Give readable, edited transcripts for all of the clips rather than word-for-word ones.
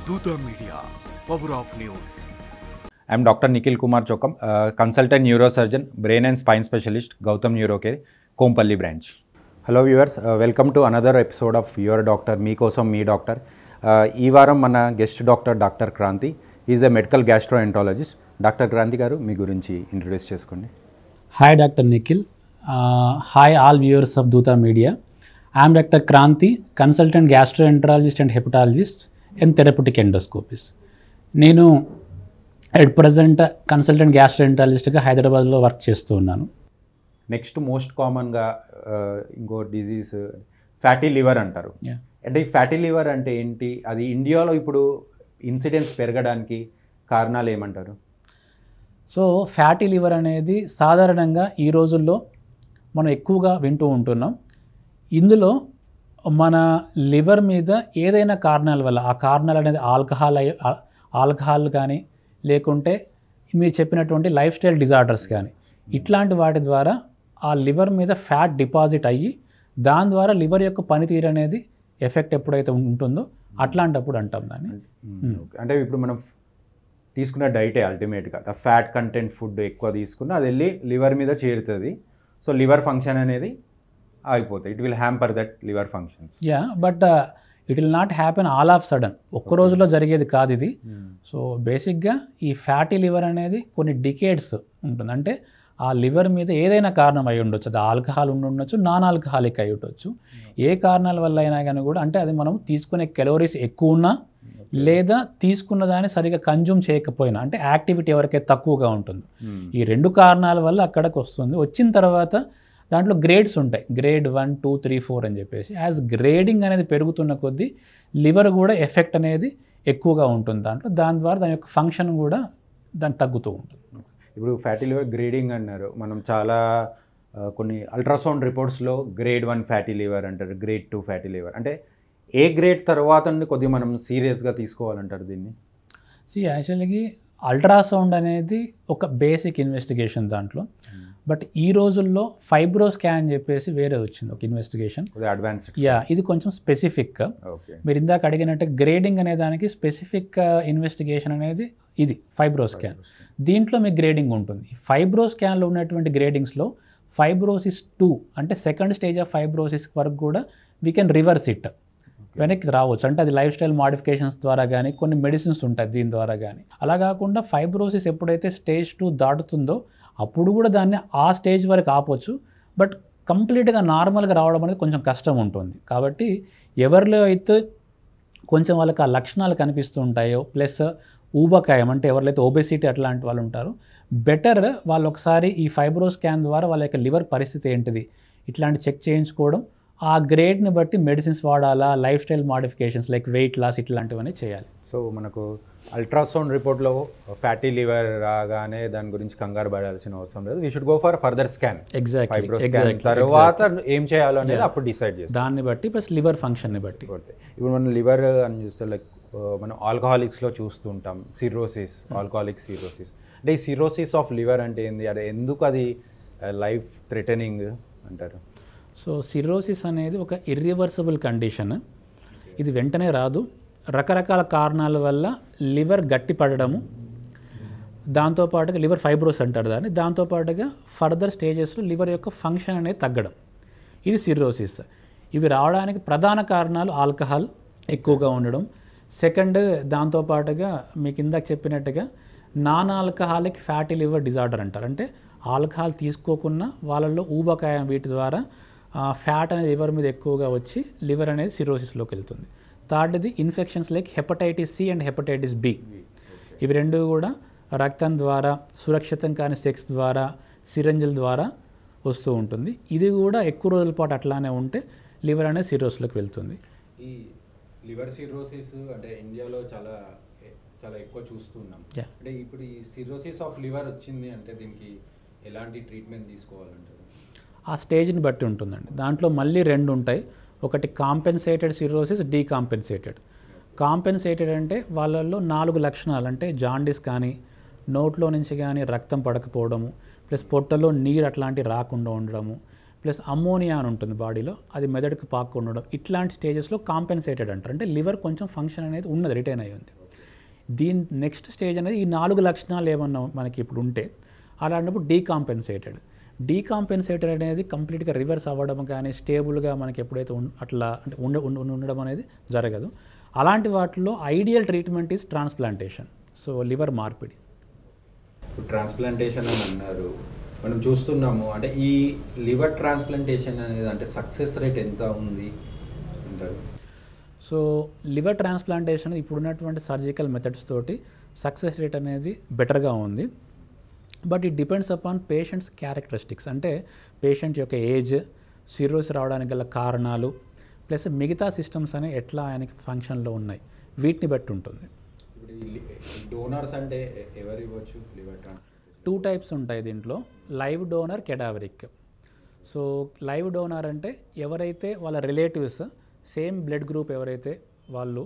Dutta Media, Power of News. I am Dr. Nikhil Kumar Chokam, consultant neurosurgeon, brain and spine specialist, Gautam Neurocare, Kompalli branch. Hello viewers, welcome to another episode of Your Doctor, Me Kosam Me Doctor. ఈ వారం మన guest doctor Kranti. Is a medical gastroenterologist. Doctor Kranti garu మీ గురించి introduce చేసుకోండి. Hi Dr. Nikhil. Hi all viewers of Dutta Media. I am Dr. Kranti, consultant gastroenterologist and hepatologist and therapeutic endoscopist. నేను at present consultant గ్యాస్ట్రోఎంటరాలజిస్ట్గా హైదరాబాద్లో work చేస్తూ ఉన్నాను. Next most కామన్గా ఇంకో disease fatty liver అంటారు. అంటే ఈ ఫ్యాటీ లివర్ అంటే ఏంటి, అది ఇండియాలో ఇప్పుడు ఇన్సిడెన్స్ పెరగడానికి కారణాలు ఏమంటారు? సో ఫ్యాటీ లివర్ అనేది సాధారణంగా ఈ రోజుల్లో మనం ఎక్కువగా వింటూ ఉంటున్నాం. ఇందులో మన లివర్ మీద ఏదైనా కారణాల వల్ల, ఆ కారణాలు అనేది ఆల్కహాల్ కానీ లేకుంటే మీరు చెప్పినటువంటి లైఫ్ స్టైల్ డిజార్డర్స్ కానీ ఇట్లాంటి వాటి ద్వారా ఆ లివర్ మీద ఫ్యాట్ డిపాజిట్ అయ్యి దాని ద్వారా లివర్ యొక్క పనితీరు అనేది ఎఫెక్ట్ ఎప్పుడైతే ఉంటుందో అట్లాంటప్పుడు అంటాం దాన్ని. అంటే ఇప్పుడు మనం తీసుకున్న డైటే అల్టిమేట్గా ఫ్యాట్ కంటెంట్ ఫుడ్ ఎక్కువ తీసుకున్న అది వెళ్ళి లివర్ మీద చేరుతుంది. సో లివర్ ఫంక్షన్ అనేది అయిపోతుంది. It will hamper that liver functions. But it will not happen all of sudden, ఒక్క రోజులో జరిగేది కాదు ఇది. సో బేసిక్గా ఈ ఫ్యాటీ లివర్ అనేది కొన్ని డికేడ్స్ ఉంటుంది. అంటే ఆ లివర్ మీద ఏదైనా కారణం అయి ఉండొచ్చు. అది ఆల్కహాల్ ఉండొచ్చు, నాన్ ఆల్కహాలిక్ అయి ఉండొచ్చు. ఏ కారణాల వల్ల అయినా కానీ కూడా, అంటే అది మనం తీసుకునే కెలోరీస్ ఎక్కువ ఉన్నా లేదా తీసుకున్న దాన్ని సరిగా కన్జ్యూమ్ చేయకపోయినా, అంటే యాక్టివిటీ ఎవరికైతే తక్కువగా ఉంటుందో, ఈ రెండు కారణాల వల్ల అక్కడికి వస్తుంది. వచ్చిన తర్వాత దాంట్లో గ్రేడ్స్ ఉంటాయి, గ్రేడ్ 1, 2, 3, 4 అని చెప్పేసి. యాజ్ గ్రేడింగ్ అనేది పెరుగుతున్న కొద్దీ లివర్ కూడా ఎఫెక్ట్ అనేది ఎక్కువగా ఉంటుంది దాంట్లో. దాని ద్వారా దాని యొక్క ఫంక్షన్ కూడా దాన్ని తగ్గుతూ ఉంటుంది. ఇప్పుడు ఫ్యాటీ లివర్ గ్రేడింగ్ అన్నారు. మనం చాలా కొన్ని అల్ట్రాసౌండ్ రిపోర్ట్స్లో గ్రేడ్ 1 ఫ్యాటీ లివర్ అంటారు, గ్రేడ్ 2 ఫ్యాటీ లివర్. అంటే ఏ గ్రేడ్ తర్వాత కొద్దిగా మనం సీరియస్గా తీసుకోవాలంటారు దీన్ని? యాక్చువల్గా అల్ట్రాసౌండ్ అనేది ఒక బేసిక్ ఇన్వెస్టిగేషన్ దాంట్లో. బట్ ఈ రోజుల్లో ఫైబ్రో స్కాన్ అని చెప్పేసి వేరే వచ్చింది ఒక ఇన్వెస్టిగేషన్. అడ్వాన్స్డ్. ఇది కొంచెం స్పెసిఫిక్గా. మీరు ఇందాక అడిగినట్టు గ్రేడింగ్ అనే దానికి స్పెసిఫిక్ ఇన్వెస్టిగేషన్ అనేది ఇది ఫైబ్రో స్కాన్. దీంట్లో మీకు గ్రేడింగ్ ఉంటుంది. ఫైబ్రో స్కాన్లో ఉన్నటువంటి గ్రేడింగ్స్లో ఫైబ్రోసిస్ 2 అంటే సెకండ్ స్టేజ్ ఆఫ్ ఫైబ్రోసిస్ వరకు కూడా వీ కెన్ రివర్స్ ఇట్, వెనక్కి రావచ్చు. అంటే అది లైఫ్ స్టైల్ మాడిఫికేషన్స్ ద్వారా కానీ కొన్ని మెడిసిన్స్ ఉంటాయి దీని ద్వారా కానీ. అలా కాకుండా ఫైబ్రోసిస్ ఎప్పుడైతే స్టేజ్ 2 దాటుతుందో అప్పుడు కూడా దాన్ని ఆ స్టేజ్ వరకు ఆపొచ్చు. బట్ కంప్లీట్గా నార్మల్గా రావడం అనేది కొంచెం కష్టం ఉంటుంది. కాబట్టి ఎవరిలో అయితే కొంచెం వాళ్ళకి ఆ లక్షణాలు కనిపిస్తూ ఉంటాయో, ప్లస్ ఊబకాయం అంటే ఎవరైతే ఒబెసిటీ అట్లాంటి వాళ్ళు ఉంటారో, బెటర్ వాళ్ళు ఒకసారి ఈ ఫైబ్రో స్కాన్ ద్వారా వాళ్ళ యొక్క లివర్ పరిస్థితి ఏంటిది ఇట్లాంటి చెక్ చేయించుకోవడం. ఆ గ్రేడ్ని బట్టి మెడిసిన్స్ వాడాలా, lifestyle modifications like weight loss ఇట్లాంటివన్నీ చేయాలి. సో మనకు అల్ట్రాసౌండ్ రిపోర్ట్లో ఫ్యాటీ లివర్ రాగానే దాని గురించి కంగారు పడాల్సిన అవసరం లేదు. We should go for further scan. Exactly. తర్వాత ఏం చేయాలో అనేది అప్పుడు డిసైడ్ చేస్తాం, దాన్ని బట్టి ప్లస్ లివర్ ఫంక్షన్ని బట్టి. ఇప్పుడు మనం లివర్ అని చూస్తే లైక్ మనం ఆల్కహాలిక్స్లో చూస్తుంటాం సిరోసిస్, ఆల్కహాలిక్ సిరోసిస్. అంటే ఈ సిరోసిస్ ఆఫ్ లివర్ అంటే ఏంది, అంటే ఎందుకు అది లైఫ్ థ్రెటనింగ్ అంటారు? సో సిరోసిస్ అనేది ఒక ఇర్రివర్సిబుల్ కండిషన్. ఇది వెంటనే రాదు. రకరకాల కారణాల వల్ల లివర్ గట్టిపడము, దాంతోపాటుగా లివర్ ఫైబ్రోస్ అంటారు దాన్ని, దాంతోపాటుగా ఫర్దర్ స్టేజెస్లో లివర్ యొక్క ఫంక్షన్ అనేది తగ్గడం, ఇది సిరోసిస్. ఇవి రావడానికి ప్రధాన కారణాలు ఆల్కహాల్ ఎక్కువగా ఉండడం. సెకండ్, దాంతోపాటుగా మీకు ఇందాక చెప్పినట్టుగా non alcoholic fatty liver disorder అంటారు. అంటే ఆల్కహాల్ తీసుకోకుండా వాళ్ళల్లో ఊబకాయం వీటి ద్వారా ఫ్యాట్ అనేది లివర్ మీద ఎక్కువగా వచ్చి లివర్ అనేది సిరోసిస్లోకి వెళ్తుంది. థర్డ్ది infections like hepatitis C and hepatitis B. ఇవి రెండు కూడా రక్తం ద్వారా, సురక్షితం కాని సెక్స్ ద్వారా, సిరంజిల ద్వారా వస్తూ ఉంటుంది. ఇది కూడా ఎక్కువ రోజుల పాటు అట్లానే ఉంటే లివర్ అనేది సిరోసిస్లోకి వెళ్తుంది. ఈ లివర్ సిరోసిస్ అంటే ఇండియాలో చాలా ఎక్కువ చూస్తున్నాం. అంటే ఇప్పుడు ఈ సిరోసిస్ ఆఫ్ లివర్ వచ్చింది అంటే దీనికి ఎలాంటి ట్రీట్మెంట్ తీసుకోవాలంటారు? ఆ స్టేజ్ని బట్టి ఉంటుందండి. దాంట్లో మళ్ళీ రెండు ఉంటాయి. ఒకటి కాంపెన్సేటెడ్ సిరోసిస్, డీకాంపెన్సేటెడ్. కాంపెన్సేటెడ్ అంటే వాళ్ళల్లో 4 లక్షణాలు, అంటే జాండీస్ కానీ, నోట్లో నుంచి కానీ రక్తం పడకపోవడము, ప్లస్ పొట్టలో నీరు అట్లాంటివి రాకుండా ఉండడము, ప్లస్ అమ్మోనియా అని ఉంటుంది బాడీలో, అది మెదడుకు పాక్కుండా ఉండడం. ఇట్లాంటి స్టేజెస్లో కాంపెన్సేటెడ్ అంటారు. అంటే లివర్ కొంచెం ఫంక్షన్ అనేది ఉన్నది, రిటైన్ అయ్యి ఉంది. దీని నెక్స్ట్ స్టేజ్ అనేది ఈ 4 లక్షణాలు ఏమన్నా మనకి ఇప్పుడు ఉంటే అలాంటప్పుడు డీకాంపెన్సేటెడ్ అనేది కంప్లీట్గా రివర్స్ అవ్వడం కానీ స్టేబుల్గా మనకి ఎప్పుడైతే అట్లా అంటే ఉండడం అనేది జరగదు. అలాంటి వాటిలో ideal treatment is transplantation. So liver మార్పిడి. ట్రాన్స్ప్లాంటేషన్ అని అన్నారు, మనం చూస్తున్నాము. అంటే ఈ లివర్ ట్రాన్స్ప్లాంటేషన్ అనేది అంటే సక్సెస్ రేట్ ఎంత ఉంది అంటారు? సో లివర్ ట్రాన్స్ప్లాంటేషన్ ఇప్పుడున్నటువంటి సర్జికల్ మెథడ్స్ తోటి సక్సెస్ రేట్ అనేది బెటర్గా ఉంది. But it depends upon patients characteristics. అంటే పేషెంట్ యొక్క ఏజ్, సిరోసిస్ రావడానికి గల కారణాలు, ప్లస్ మిగతా సిస్టమ్స్ అనేవి ఎట్లా ఆయనకి ఫంక్షన్లో ఉన్నాయి, వీటిని బట్టి ఉంటుంది. డోనర్స్ అంటే ఎవరు ఇవ్వచ్చు లివర్ ట్రాన్స్ప్లాంటేషన్? 2 టైప్స్ ఉంటాయి దీంట్లో, live donor, cadaveric. So live donor అంటే ఎవరైతే వాళ్ళ రిలేటివ్స్ సేమ్ బ్లడ్ గ్రూప్ ఎవరైతే వాళ్ళు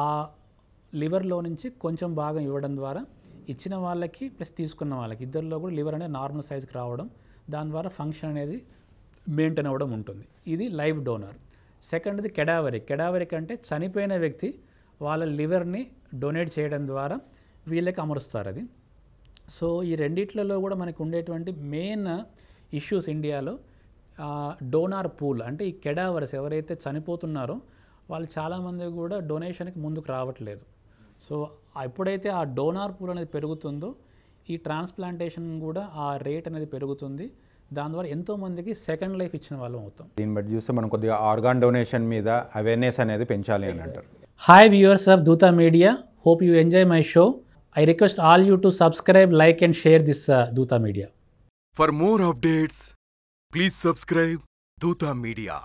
ఆ లివర్లో నుంచి కొంచెం భాగం ఇవ్వడం ద్వారా ఇచ్చిన వాళ్ళకి ప్లస్ తీసుకున్న వాళ్ళకి ఇద్దరిలో కూడా లివర్ అనేది నార్మల్ సైజ్కి రావడం, దాని ద్వారా ఫంక్షన్ అనేది మెయింటైన్ అవ్వడం ఉంటుంది. ఇది లైవ్ డోనర్. సెకండ్ది కెడావరిక్ అంటే చనిపోయిన వ్యక్తి వాళ్ళ లివర్ని డొనేట్ చేయడం ద్వారా వీళ్ళకి అమరుస్తారు అది. సో ఈ రెండిట్లలో కూడా మనకు ఉండేటువంటి మెయిన్ ఇష్యూస్ ఇండియాలో డోనార్ పూల్. అంటే ఈ కెడావర్స్ ఎవరైతే చనిపోతున్నారో వాళ్ళు చాలామంది కూడా డొనేషన్కి ముందుకు రావట్లేదు. సో ఎప్పుడైతే ఆ డోనార్ పూల్ అనేది పెరుగుతుందో ఈ ట్రాన్స్ప్లాంటేషన్ కూడా ఆ రేట్ అనేది పెరుగుతుంది. దాని ద్వారా ఎంతోమందికి సెకండ్ లైఫ్ ఇచ్చిన వాళ్ళం అవుతాం. దీన్ని బట్టి చూస్తే మనం కొద్దిగా ఆర్గాన్ డొనేషన్ మీద అవేర్నెస్ అనేది పెంచాలి అని అంటారు. Hi viewers of Dutta Media, hope you enjoy my show. I request all you to subscribe, like and share this Dutta Media. For more updates, please subscribe Dutta Media.